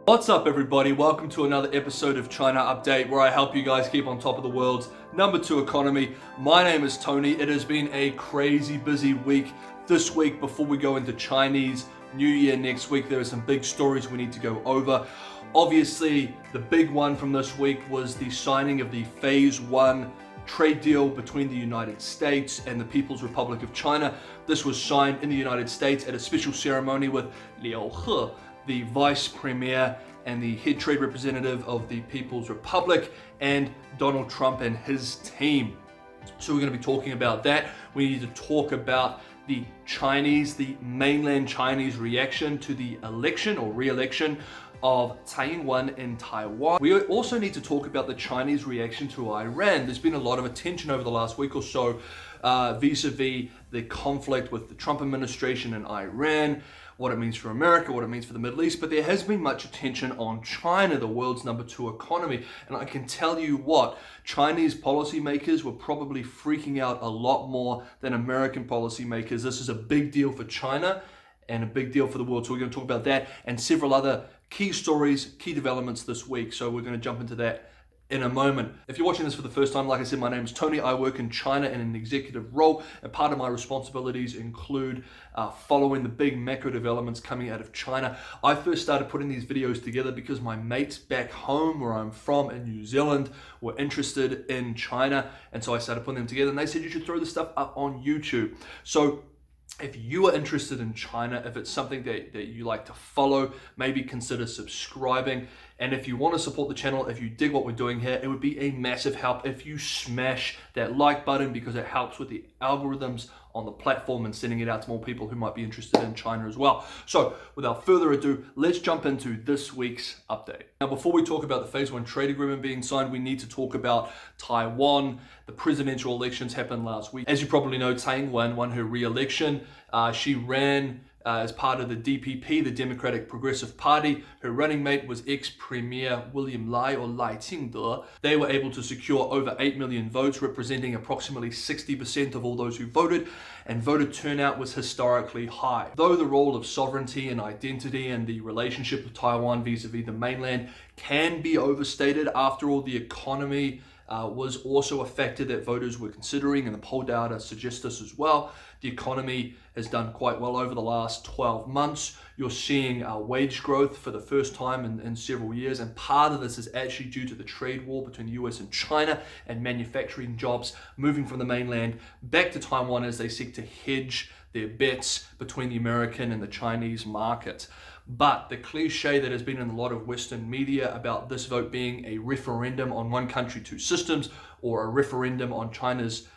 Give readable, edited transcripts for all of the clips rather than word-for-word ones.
What's up everybody, welcome to another episode of China Update where I help you guys keep on top of the world's #2 economy. My name is Tony. It has been a crazy busy week this week. Before we go into Chinese New Year next week, there are some big stories we need to go over. Obviously, the big one from this week was the signing of the Phase 1 trade deal between the United States and the People's Republic of China. This was signed in the United States at a special ceremony with Liu He, the Vice Premier and the head trade representative of the People's Republic, and Donald Trump and his team. So we're going to be talking about that. We need to talk about the mainland Chinese reaction to the election or re-election of Taiwan in Taiwan. We also need to talk about the Chinese reaction to Iran. There's been a lot of attention over the last week or so vis-a-vis the conflict with the Trump administration and Iran, what it means for America, what it means for the Middle East, but there has been much attention on China, the world's #2 economy. And I can tell you what, Chinese policymakers were probably freaking out a lot more than American policymakers. This is a big deal for China and a big deal for the world. So we're going to talk about that and several other key stories, key developments this week. So we're going to jump into that in a moment. If you're watching this for the first time, like I said, my name is Tony. I work in China in an executive role, and part of my responsibilities include following the big macro developments coming out of China. I first started putting these videos together because my mates back home, where I'm from in New Zealand, were interested in China, and so I started putting them together, and they said you should throw this stuff up on YouTube. So if you are interested in China, if it's something that you like to follow, maybe consider subscribing. And if you want to support the channel, if you dig what we're doing here, it would be a massive help if you smash that like button, because it helps with the algorithms on the platform and sending it out to more people who might be interested in China as well. So without further ado, let's jump into this week's update. Now, before we talk about the Phase 1 trade agreement being signed, we need to talk about Taiwan. The presidential elections happened last week. As you probably know, Taiwan won her re-election. She ran as part of the DPP, the Democratic Progressive Party. Her running mate was ex-Premier William Lai, or Lai Ching-te. They were able to secure over 8 million votes, representing approximately 60% of all those who voted, and voter turnout was historically high. Though the role of sovereignty and identity and the relationship of Taiwan vis-a-vis the mainland can be overstated, after all, the economy was also a factor that voters were considering, and the poll data suggests this as well. The economy has done quite well over the last 12 months. You're seeing wage growth for the first time in several years, and part of this is actually due to the trade war between the US and China, and manufacturing jobs moving from the mainland back to Taiwan as they seek to hedge their bets between the American and the Chinese market. But the cliche that has been in a lot of Western media about this vote being a referendum on one country, two systems, or a referendum on China's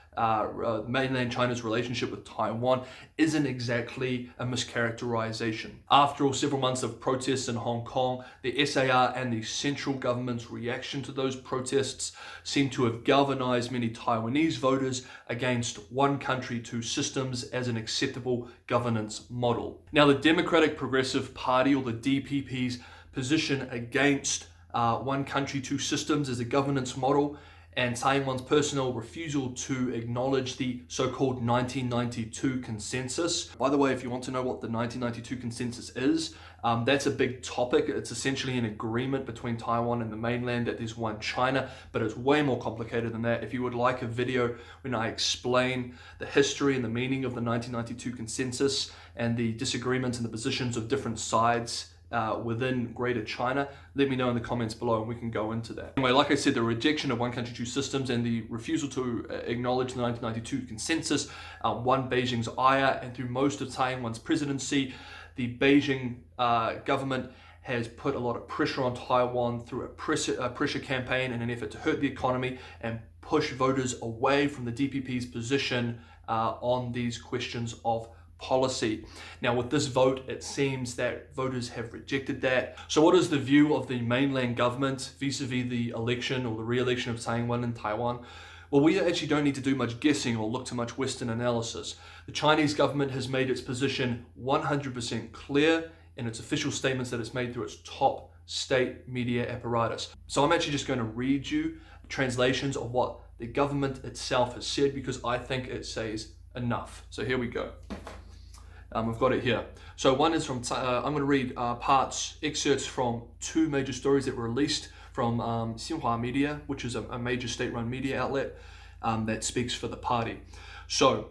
mainland China's relationship with Taiwan isn't exactly a mischaracterization. After all, several months of protests in Hong Kong, the SAR and the central government's reaction to those protests seem to have galvanized many Taiwanese voters against one country, two systems as an acceptable governance model. Now, the Democratic Progressive Party, or the DPP's position against one country, two systems as a governance model, and Taiwan's personal refusal to acknowledge the so-called 1992 consensus. By the way, if you want to know what the 1992 consensus is, that's a big topic. It's essentially an agreement between Taiwan and the mainland that there's one China, but it's way more complicated than that. If you would like a video when I explain the history and the meaning of the 1992 consensus and the disagreements and the positions of different sides within Greater China, let me know in the comments below and we can go into that. Anyway, like I said, the rejection of one country, two systems and the refusal to acknowledge the 1992 consensus won Beijing's ire, and through most of Taiwan's presidency, the Beijing government has put a lot of pressure on Taiwan through a pressure campaign in an effort to hurt the economy and push voters away from the DPP's position on these questions of policy. Now, with this vote, it seems that voters have rejected that. So what is the view of the mainland government vis-a-vis the election or the re-election of Taiwan and Taiwan? Well, we actually don't need to do much guessing or look to much Western analysis. The Chinese government has made its position 100% clear in its official statements that it's made through its top state media apparatus. So I'm actually just going to read you translations of what the government itself has said, because I think it says enough. So here we go. I've got it here. So one is from, I'm going to read excerpts from two major stories that were released from Xinhua Media, which is a major state-run media outlet that speaks for the party. So,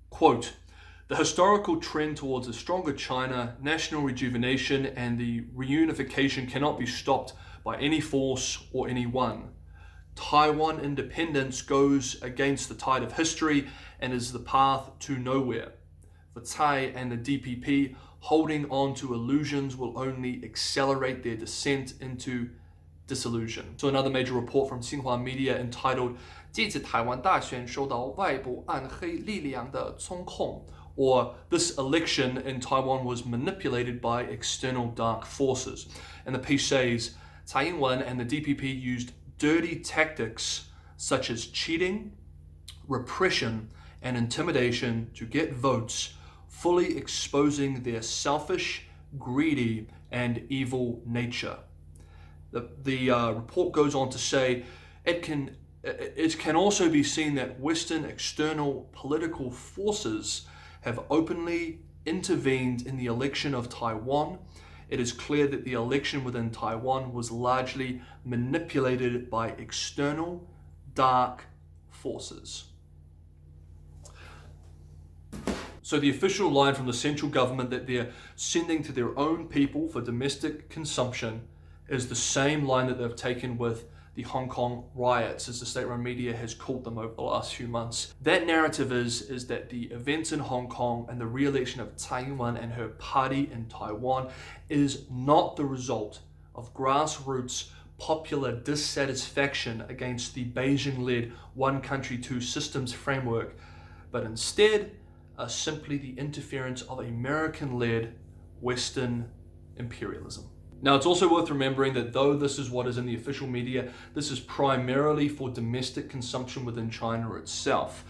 quote, "The historical trend towards a stronger China, national rejuvenation, and the reunification cannot be stopped by any force or anyone. Taiwan independence goes against the tide of history and is the path to nowhere. For Tsai and the DPP, holding on to illusions will only accelerate their descent into disillusion." So another major report from Xinhua Media entitled 这次台湾大选受到外部暗黑力量的操控, or "This election in Taiwan was manipulated by external dark forces." And the piece says, Tsai Ing-wen and the DPP used dirty tactics such as cheating, repression, and intimidation to get votes, fully exposing their selfish, greedy, and evil nature. The report goes on to say it can also be seen that Western external political forces have openly intervened in the election of Taiwan. It is clear that the election within Taiwan was largely manipulated by external dark forces. So the official line from the central government that they're sending to their own people for domestic consumption is the same line that they've taken with the Hong Kong riots, as the state-run media has called them over the last few months. That narrative is that the events in Hong Kong and the re-election of Tsai Ing-wen and her party in Taiwan is not the result of grassroots popular dissatisfaction against the Beijing-led one country, two systems framework, but instead are simply the interference of American-led Western imperialism. Now, it's also worth remembering that though this is what is in the official media, this is primarily for domestic consumption within China itself.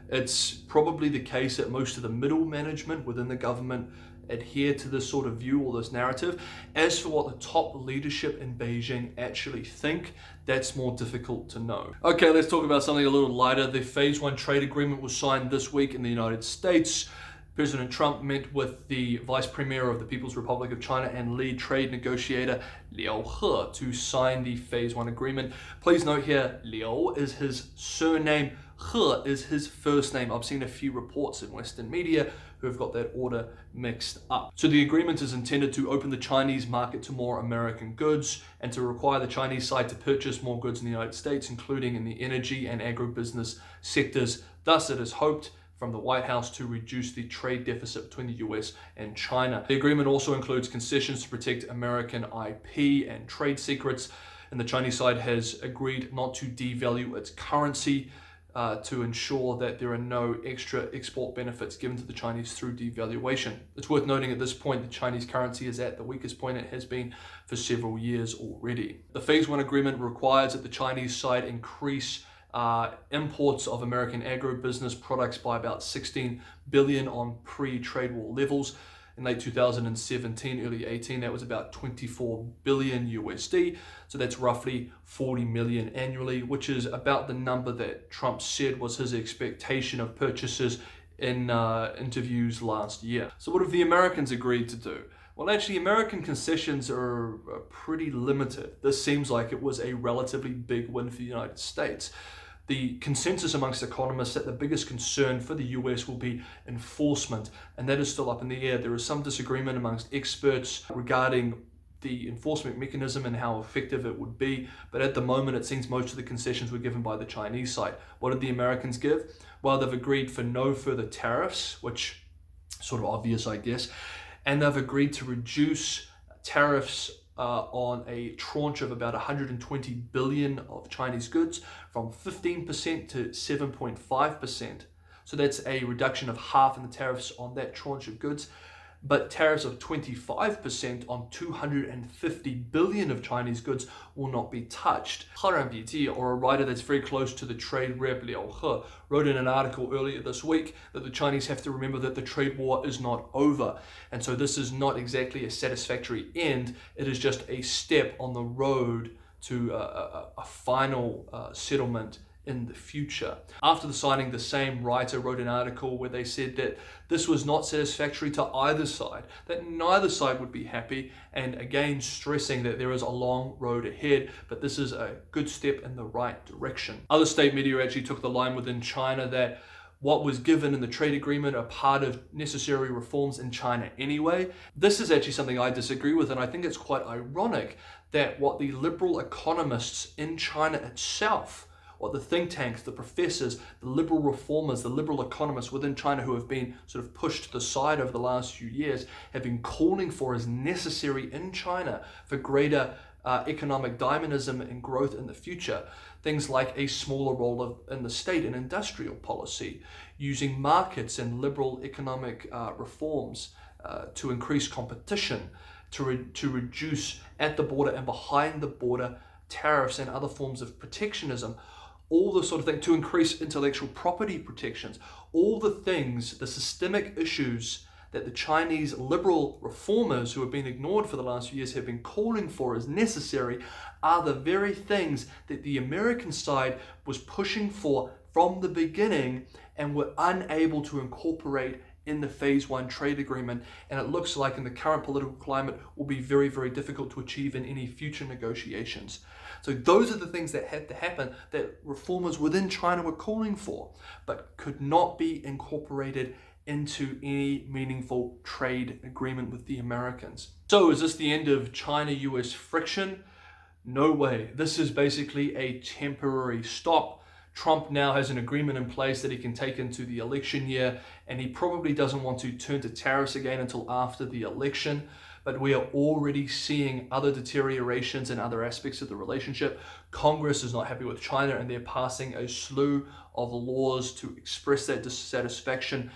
It's probably the case that most of the middle management within the government adhere to this sort of view or this narrative. As for what the top leadership in Beijing actually think, that's more difficult to know. Okay, let's talk about something a little lighter. The Phase 1 trade agreement was signed this week in the United States. President Trump met with the Vice Premier of the People's Republic of China and lead trade negotiator Liu He to sign the Phase 1 agreement. Please note here, Liu is his surname, He is his first name. I've seen a few reports in Western media who have got that order mixed up. So the agreement is intended to open the Chinese market to more American goods and to require the Chinese side to purchase more goods in the United States, including in the energy and agribusiness sectors. Thus, it is hoped from the White House to reduce the trade deficit between the US and China. The agreement also includes concessions to protect American IP and trade secrets, and the Chinese side has agreed not to devalue its currency to ensure that there are no extra export benefits given to the Chinese through devaluation. It's worth noting at this point the Chinese currency is at the weakest point it has been for several years already. The Phase 1 agreement requires that the Chinese side increase imports of American agribusiness products by about 16 billion on pre-trade war levels. In late 2017, early 18, that was about 24 billion USD. So that's roughly 40 million annually, which is about the number that Trump said was his expectation of purchases in interviews last year. So what have the Americans agreed to do? Well, actually, American concessions are pretty limited. This seems like it was a relatively big win for the United States. The consensus amongst economists that the biggest concern for the US will be enforcement, and that is still up in the air. There is some disagreement amongst experts regarding the enforcement mechanism and how effective it would be, but at the moment it seems most of the concessions were given by the Chinese side. What did the Americans give? Well, they've agreed for no further tariffs, which is sort of obvious, I guess, and they've agreed to reduce tariffs on a tranche of about 120 billion of Chinese goods from 15% to 7.5%. So that's a reduction of half in the tariffs on that tranche of goods. But tariffs of 25% on 250 billion of Chinese goods will not be touched. He, or a writer that's very close to the trade rep Liu He, wrote in an article earlier this week that the Chinese have to remember that the trade war is not over. And so this is not exactly a satisfactory end. It is just a step on the road to a final settlement in the future. After the signing, the same writer wrote an article where they said that this was not satisfactory to either side, that neither side would be happy, and again stressing that there is a long road ahead, but this is a good step in the right direction. Other state media actually took the line within China that what was given in the trade agreement are part of necessary reforms in China anyway. This is actually something I disagree with, and I think it's quite ironic that what the liberal economists in China itself, what the think tanks, the professors, the liberal reformers, the liberal economists within China who have been sort of pushed to the side over the last few years have been calling for as necessary in China for greater economic dynamism and growth in the future. Things like a smaller role in the state and industrial policy, using markets and liberal economic reforms to increase competition, to reduce at the border and behind the border tariffs and other forms of protectionism, all the sort of thing, to increase intellectual property protections, all the things, the systemic issues that the Chinese liberal reformers who have been ignored for the last few years have been calling for as necessary are the very things that the American side was pushing for from the beginning and were unable to incorporate in the Phase 1 trade agreement, and it looks like in the current political climate will be very, very difficult to achieve in any future negotiations. So those are the things that had to happen that reformers within China were calling for, but could not be incorporated into any meaningful trade agreement with the Americans. So is this the end of China-US friction? No way. This is basically a temporary stop. Trump now has an agreement in place that he can take into the election year, and he probably doesn't want to turn to tariffs again until after the election. But we are already seeing other deteriorations in other aspects of the relationship. Congress is not happy with China, and they're passing a slew of laws to express that dissatisfaction.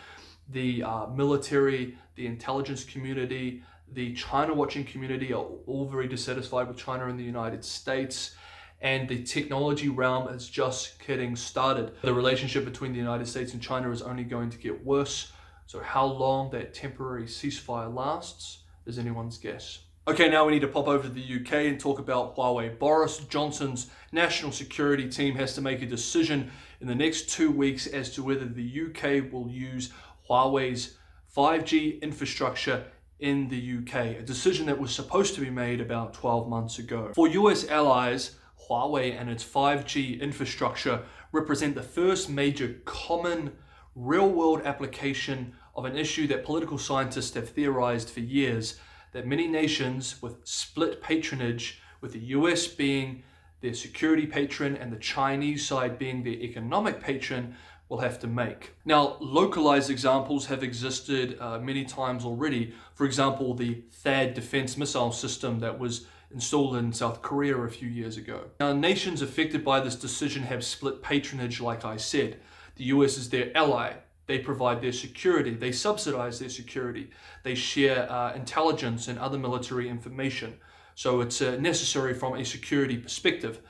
The military, the intelligence community, the China watching community are all very dissatisfied with China in the United States. And the technology realm is just getting started. The relationship between the United States and China is only going to get worse. So how long that temporary ceasefire lasts is anyone's guess. Okay, now we need to pop over to the UK and talk about Huawei. Boris Johnson's national security team has to make a decision in the next 2 weeks as to whether the UK will use Huawei's 5G infrastructure in the UK, a decision that was supposed to be made about 12 months ago. For US allies, Huawei and its 5G infrastructure represent the first major common real-world application of an issue that political scientists have theorized for years, that many nations with split patronage, with the US being their security patron and the Chinese side being their economic patron, will have to make. Now, localized examples have existed many times already. For example, the THAAD defense missile system that was installed in South Korea a few years ago. Now, nations affected by this decision have split patronage, like I said. The US is their ally. They provide their security. They subsidize their security. They share intelligence and other military information. So it's necessary from a security perspective.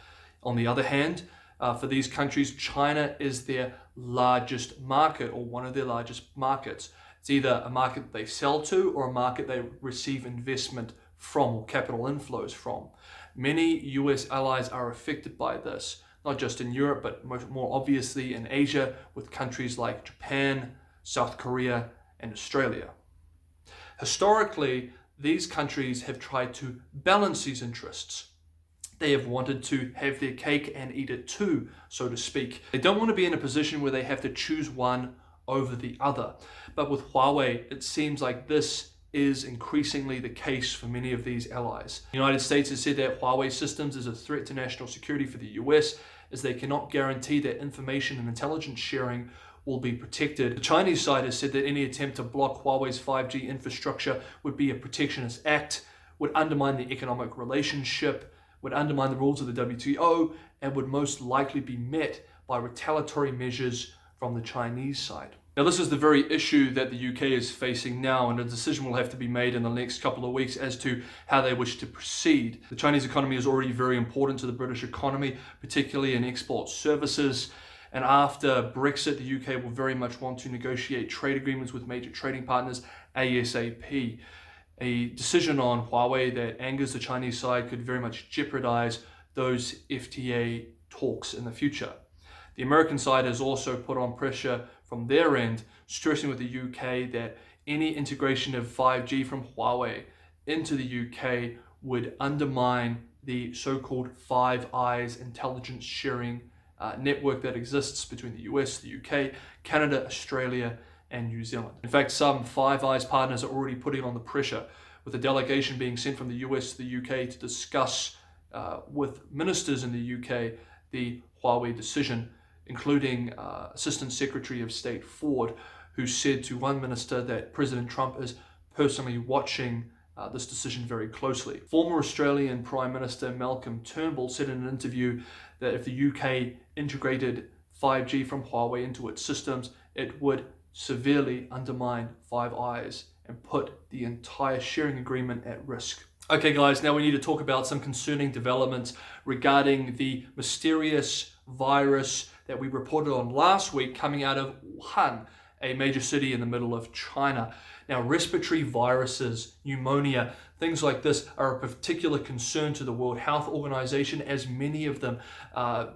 On the other hand, for these countries, China is their largest market, or one of their largest markets. It's either a market they sell to or a market they receive investment from, or capital inflows from. Many US allies are affected by this, not just in Europe, but more obviously in Asia, with countries like Japan, South Korea, and Australia. Historically, these countries have tried to balance these interests. They have wanted to have their cake and eat it too, so to speak. They don't want to be in a position where they have to choose one over the other. But with Huawei, it seems like this is increasingly the case for many of these allies. The United States has said that Huawei systems is a threat to national security for the US, as they cannot guarantee that information and intelligence sharing will be protected. The Chinese side has said that any attempt to block Huawei's 5G infrastructure would be a protectionist act, would undermine the economic relationship, would undermine the rules of the WTO, and would most likely be met by retaliatory measures from the Chinese side. Now, this is the very issue that the UK is facing now, and a decision will have to be made in the next couple of weeks as to how they wish to proceed. The Chinese economy is already very important to the British economy, particularly in export services. And after Brexit, the UK will very much want to negotiate trade agreements with major trading partners ASAP. A decision on Huawei that angers the Chinese side could very much jeopardize those FTA talks in the future. The American side has also put on pressure from their end, stressing with the UK that any integration of 5G from Huawei into the UK would undermine the so-called Five Eyes intelligence sharing network that exists between the US, the UK, Canada, Australia, and New Zealand. In fact, some Five Eyes partners are already putting on the pressure, with a delegation being sent from the US to the UK to discuss with ministers in the UK the Huawei decision, including Assistant Secretary of State Ford, who said to one minister that President Trump is personally watching this decision very closely. Former Australian Prime Minister Malcolm Turnbull said in an interview that if the UK integrated 5G from Huawei into its systems, it would severely undermine Five Eyes and put the entire sharing agreement at risk. Okay guys, now we need to talk about some concerning developments regarding the mysterious virus that we reported on last week coming out of Wuhan, a major city in the middle of China. Now, respiratory viruses, pneumonia, things like this are a particular concern to the World Health Organization, as many of them,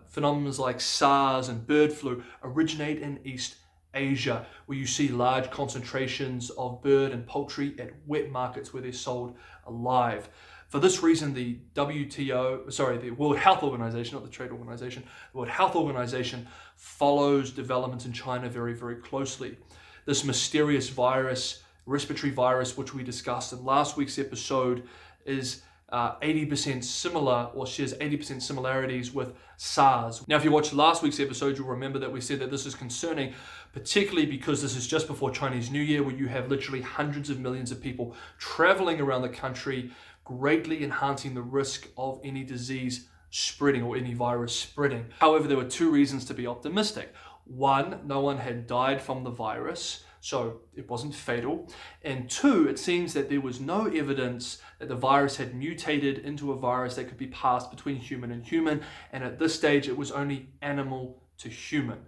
phenomena like SARS and bird flu, originate in East Asia, where you see large concentrations of bird and poultry at wet markets where they're sold alive. For this reason, the the World Health Organization, not the trade organization, the World Health Organization follows developments in China very, very closely. This mysterious virus, respiratory virus, which we discussed in last week's episode, is 80% similar, or shares 80% similarities with SARS. Now, if you watched last week's episode, you'll remember that we said that this is concerning, particularly because this is just before Chinese New Year, where you have literally hundreds of millions of people traveling around the country, greatly enhancing the risk of any disease spreading or any virus spreading. However, there were two reasons to be optimistic. One, no one had died from the virus, so it wasn't fatal. And two, it seems that there was no evidence that the virus had mutated into a virus that could be passed between human and human, and at this stage it was only animal to human.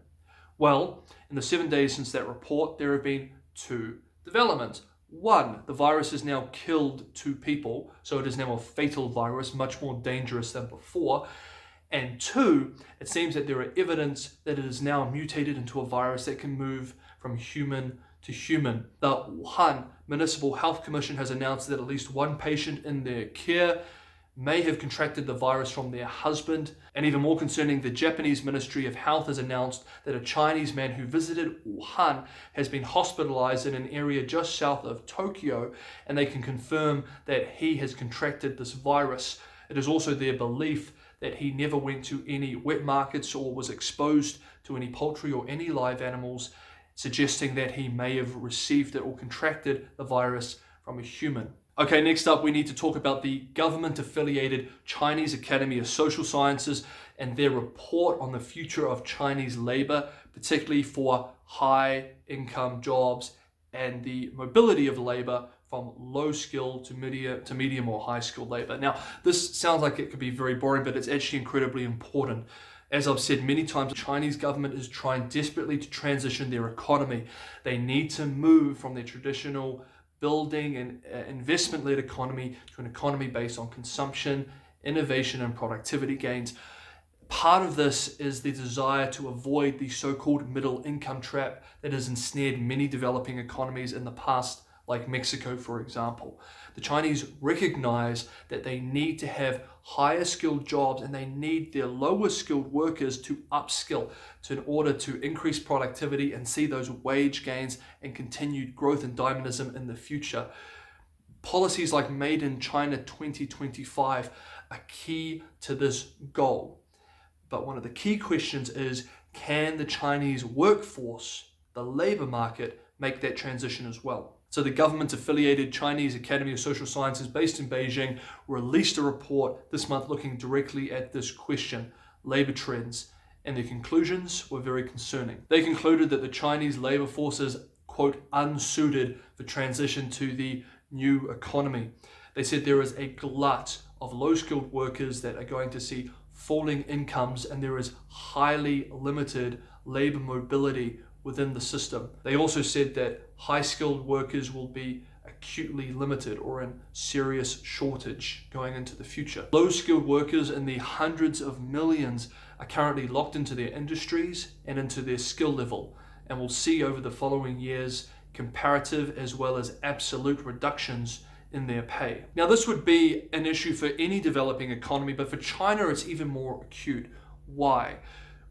Well, in the 7 days since that report, there have been two developments. One, the virus has now killed 2 people, so it is now a fatal virus, much more dangerous than before. And two, it seems that there are evidence that it is now mutated into a virus that can move from human to human. The Wuhan Municipal Health Commission has announced that at least one patient in their care may have contracted the virus from their husband. And even more concerning, the Japanese Ministry of Health has announced that a Chinese man who visited Wuhan has been hospitalized in an area just south of Tokyo, and they can confirm that he has contracted this virus. It is also their belief that he never went to any wet markets or was exposed to any poultry or any live animals, suggesting that he may have received it or contracted the virus from a human. Okay, next up we need to talk about the government-affiliated Chinese Academy of Social Sciences and their report on the future of Chinese labor, particularly for high-income jobs and the mobility of labor from low-skill to medium or high-skilled labor. Now, this sounds like it could be very boring, but it's actually incredibly important. As I've said many times, the Chinese government is trying desperately to transition their economy. They need to move from their traditional building and investment-led economy to an economy based on consumption, innovation, and productivity gains. Part of this is the desire to avoid the so-called middle income trap that has ensnared many developing economies in the past, like Mexico, for example. The Chinese recognize that they need to have higher skilled jobs and they need their lower skilled workers to upskill in order to increase productivity and see those wage gains and continued growth and dynamism in the future. Policies like Made in China 2025 are key to this goal. But one of the key questions is, can the Chinese workforce, the labor market, make that transition as well? So the government-affiliated Chinese Academy of Social Sciences based in Beijing released a report this month looking directly at this question, labor trends, and their conclusions were very concerning. They concluded that the Chinese labor force is, quote, unsuited for transition to the new economy. They said there is a glut of low-skilled workers that are going to see falling incomes, and there is highly limited labor mobility within the system. They also said that high-skilled workers will be a acutely limited or in serious shortage going into the future. Low-skilled workers in the hundreds of millions are currently locked into their industries and into their skill level, and we'll see over the following years comparative as well as absolute reductions in their pay. Now, this would be an issue for any developing economy, but for China it's even more acute. Why?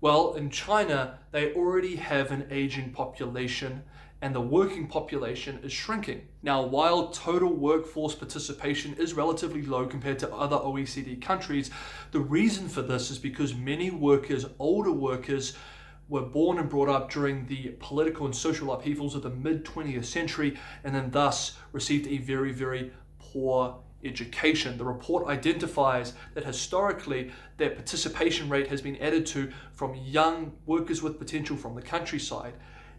Well, in China, they already have an aging population and the working population is shrinking. Now, while total workforce participation is relatively low compared to other OECD countries, the reason for this is because many workers, older workers, were born and brought up during the political and social upheavals of the mid-20th century and then thus received a very, very poor education. The report identifies that historically that participation rate has been added to from young workers with potential from the countryside.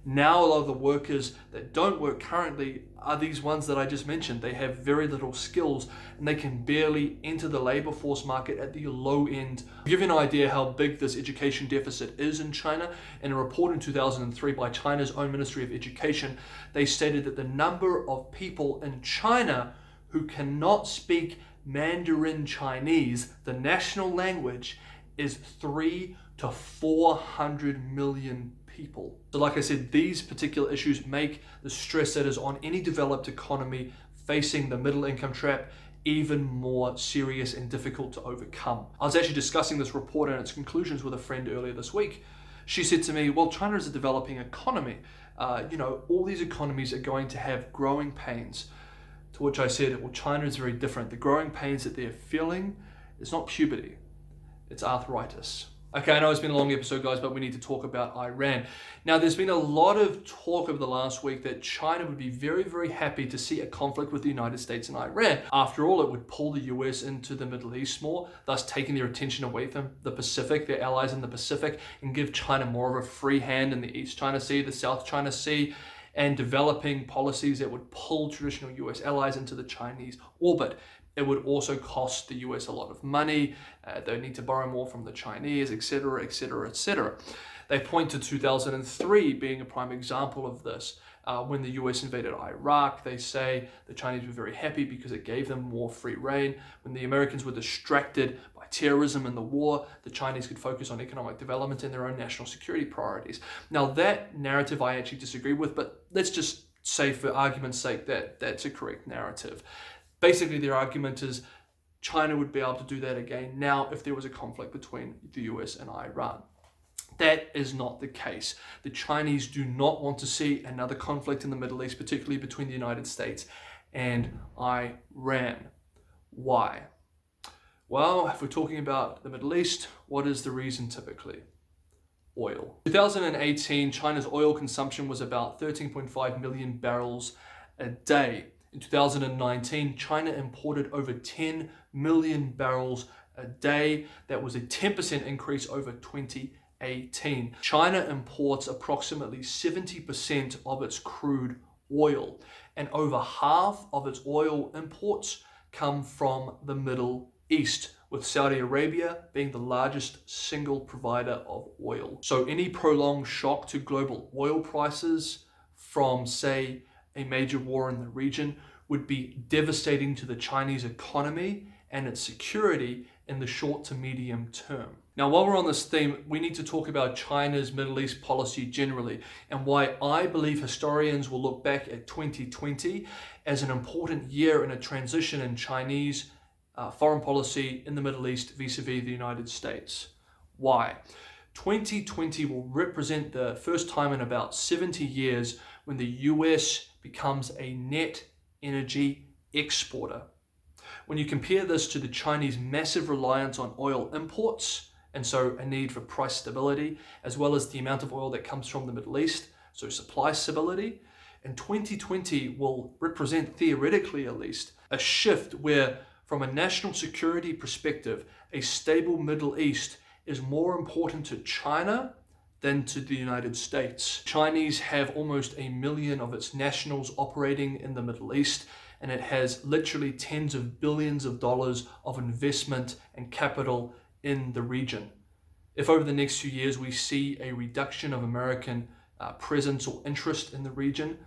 Now a lot of the workers that don't work currently are these ones that I just mentioned. They have very little skills and they can barely enter the labor force market at the low end. To give you an idea how big this education deficit is in China, in a report in 2003 by China's own Ministry of Education, they stated that the number of people in China who cannot speak Mandarin Chinese, the national language, is 300 to 400 million people. So like I said, these particular issues make the stress that is on any developed economy facing the middle income trap even more serious and difficult to overcome. I was actually discussing this report and its conclusions with a friend earlier this week. She said to me, well, China is a developing economy. All these economies are going to have growing pains. To which I said, well, China is very different. The growing pains that they're feeling is not puberty, it's arthritis. Okay, I know it's been a long episode, guys, but we need to talk about Iran. Now, there's been a lot of talk over the last week that China would be very, very happy to see a conflict with the United States and Iran. After all, it would pull the US into the Middle East more, thus taking their attention away from the Pacific, their allies in the Pacific, and give China more of a free hand in the East China Sea, the South China Sea, and developing policies that would pull traditional US allies into the Chinese orbit. It would also cost the US a lot of money. They need to borrow more from the Chinese, etc., etc., etc. They point to 2003 being a prime example of this. When the US invaded Iraq, they say the Chinese were very happy because it gave them more free reign. When the Americans were distracted by terrorism and the war, the Chinese could focus on economic development and their own national security priorities. Now, that narrative I actually disagree with, but let's just say for argument's sake that that's a correct narrative. Basically, their argument is China would be able to do that again now if there was a conflict between the US and Iran. That is not the case. The Chinese do not want to see another conflict in the Middle East, particularly between the United States and Iran. Why? Well, if we're talking about the Middle East, what is the reason typically? Oil. In 2018, China's oil consumption was about 13.5 million barrels a day. In 2019, China imported over 10 million barrels a day. That was a 10% increase over 2018. China imports approximately 70% of its crude oil, and over half of its oil imports come from the Middle East, with Saudi Arabia being the largest single provider of oil. So any prolonged shock to global oil prices from, say, a major war in the region would be devastating to the Chinese economy and its security in the short to medium term. Now, while we're on this theme, we need to talk about China's Middle East policy generally and why I believe historians will look back at 2020 as an important year in a transition in Chinese foreign policy in the Middle East vis-a-vis the United States. Why? 2020 will represent the first time in about 70 years when the US becomes a net energy exporter. When you compare this to the Chinese massive reliance on oil imports, and so a need for price stability, as well as the amount of oil that comes from the Middle East, so supply stability, and 2020 will represent, theoretically at least, a shift where, from a national security perspective, a stable Middle East is more important to China than to the United States. Chinese have almost 1 million of its nationals operating in the Middle East, and it has literally tens of billions of dollars of investment and capital in the region. If over the next few years we see a reduction of American presence or interest in the region,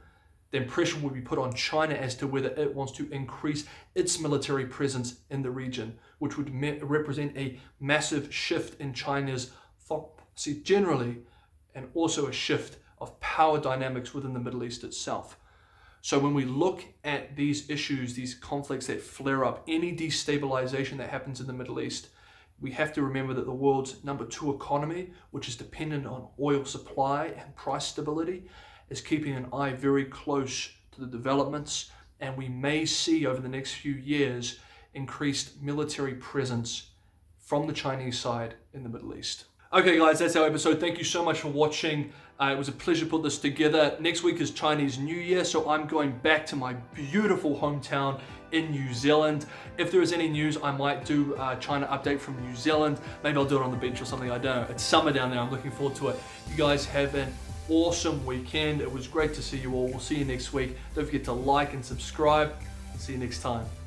then pressure will be put on China as to whether it wants to increase its military presence in the region, which would represent a massive shift in China's foreign policy generally, and also a shift of power dynamics within the Middle East itself. So when we look at these issues, these conflicts that flare up, any destabilization that happens in the Middle East, we have to remember that the world's number 2 economy, which is dependent on oil supply and price stability, is keeping an eye very close to the developments, and we may see over the next few years increased military presence from the Chinese side in the Middle East. Okay guys, that's our episode. Thank you so much for watching. It was a pleasure to put this together. Next week is Chinese New Year, so I'm going back to my beautiful hometown in New Zealand. If there is any news, I might do a China update from New Zealand. Maybe I'll do it on the beach or something, I don't know. It's summer down there, I'm looking forward to it. You guys have an awesome weekend. It was great to see you all. We'll see you next week. Don't forget to like and subscribe. See you next time.